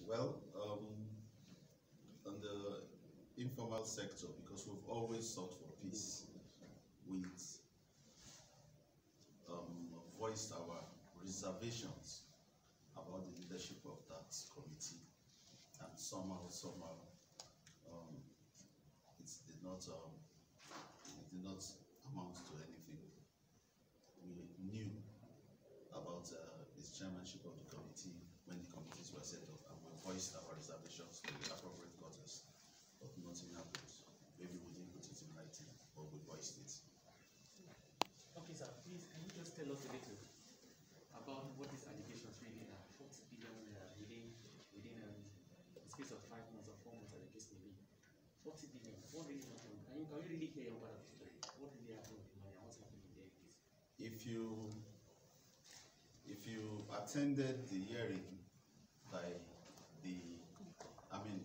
Well, on the informal sector, because we've always sought for peace, we've voiced our reservations about the leadership of that committee, and somehow, it did not amount to anything. We knew about its chairmanship of the committee when the committees were set up, and we voiced our reservations to the appropriate quarters, but nothing happened. Maybe we didn't put it in writing, but we voiced it. Okay, sir, please, can you just tell us a little about what these allegations really are? 40 billion within the space of 5 months or 4 months, as the case may be. 40 billion, what really happened? Can you really hear your part of the story? What really happened with the money and what's happening in there, please? If you attended the hearing by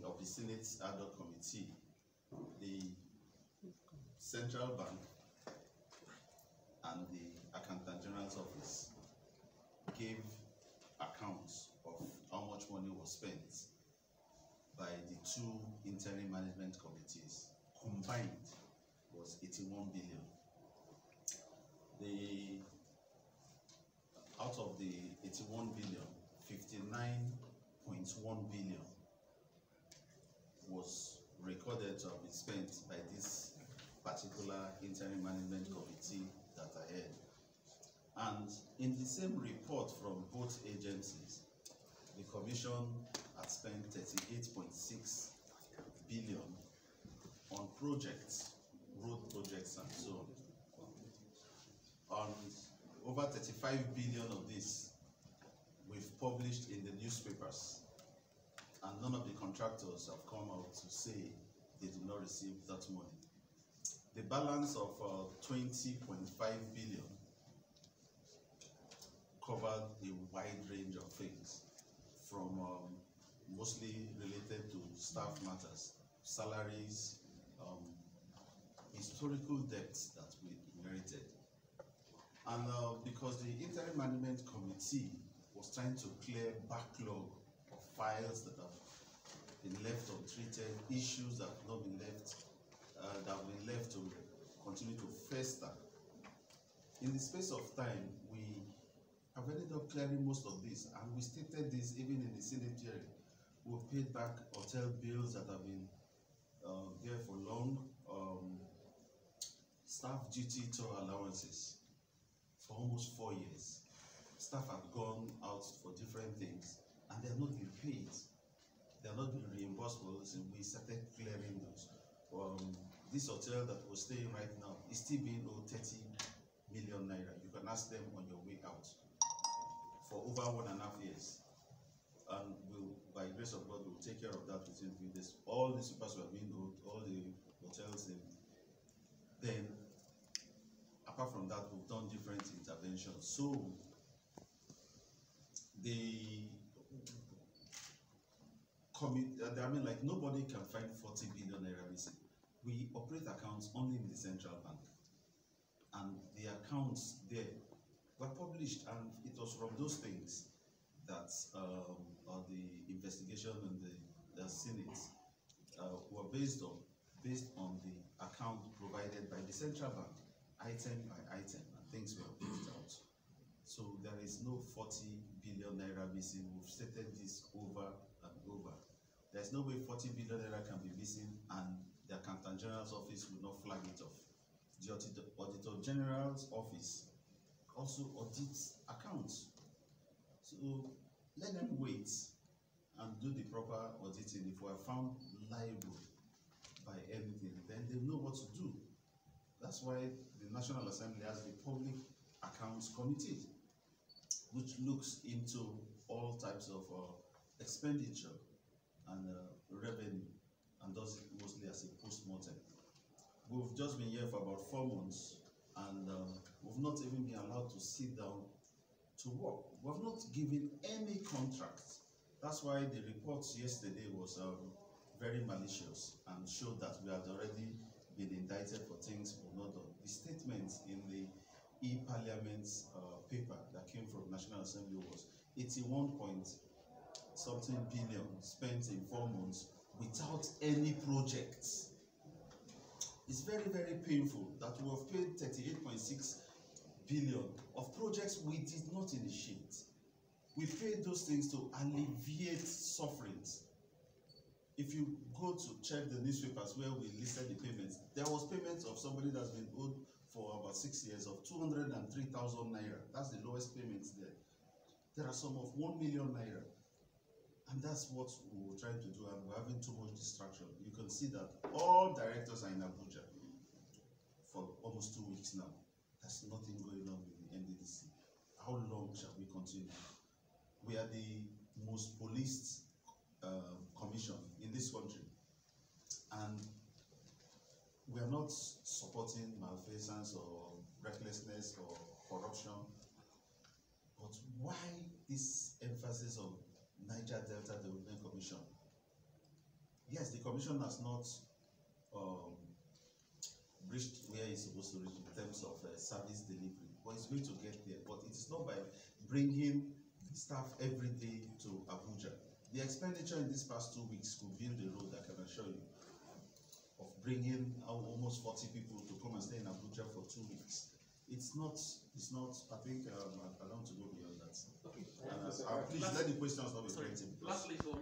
of the Senate ad hoc committee, the Central Bank and the Accountant General's office gave accounts of how much money was spent by the two interim management committees. Combined was 81 billion. Out of the 81 billion, 59.1 billion was recorded to have been spent by this particular interim management committee that I heard. And in the same report from both agencies, the commission had spent 38.6 billion on projects, road projects and so on. And over 35 billion of this we've published in the newspapers, and none of the contractors have come out to say they did not receive that money. The balance of 20.5 billion covered a wide range of things, from mostly related to staff matters, salaries, historical debts that we inherited. And because the interim management committee was trying to clear backlog of files that have been left untreated, issues that have not been left, to continue to fester. In the space of time, we have ended up clearing most of this, and we stated this even in the Senate hearing. We've paid back hotel bills that have been there for long, staff duty tour allowances for almost 4 years. Staff have gone out for different things, and they have not been paid. They have not been reimbursed for those, and we started clearing those. This hotel that we're staying right now is still being owed 30 million naira. You can ask them on your way out, for over 1.5 years. And by grace of God, we'll take care of that within 3 days. All the supers were being owed, all the hotels. Then, apart from that, we've done different interventions. So, nobody can find 40 billion naira missing. We operate accounts only in the central bank, and the accounts there were published, and it was from those things that the investigation and the Senate were based on the account provided by the central bank, item by item, and things were picked out. So there is no 40 billion naira missing. We've stated this over and over. There's no way 40 billion naira can be missing and the Accountant General's office will not flag it off. The Auditor General's office also audits accounts. So let them wait and do the proper auditing. If we are found liable by anything, then they know what to do. That's why the National Assembly has the Public Accounts Committee, which looks into all types of expenditure and revenue, and does it mostly as a post-mortem. We've just been here for about 4 months, and we've not even been allowed to sit down to work. We've not given any contracts. That's why the report yesterday was very malicious and showed that we had already been indicted for things we've not done. The statement in the e-Parliament paper that came from National Assembly was 81 point something billion spent in 4 months without any projects. It's very, very painful that we have paid 38.6 billion of projects we did not initiate. We paid those things to alleviate sufferings. If you go to check the newspapers where we listed the payments, there was payments of somebody that's been owed for about 6 years of 203,000 naira. That's the lowest payments there. There are some of 1 million naira. And that's what we were trying to do, and we're having too much distraction. You can see that all directors are in Abuja for almost 2 weeks now. There's nothing going on with the NDDC. How long shall we continue? We are the most policed commission in this country, and we are not supporting malfeasance or recklessness or corruption. But why this emphasis on Niger Delta Development Commission? Yes, the commission has not reached where it's supposed to reach in terms of service delivery, but it's going to get there. But it is not by bringing staff every day to Abuja. The expenditure in these past 2 weeks to build the road, I can assure you, of bringing almost 40 people to come and stay in Abuja for 2 weeks. It's not, I think, I don't want to go beyond that. Okay. Please let the questions not be preemptive. Lastly, for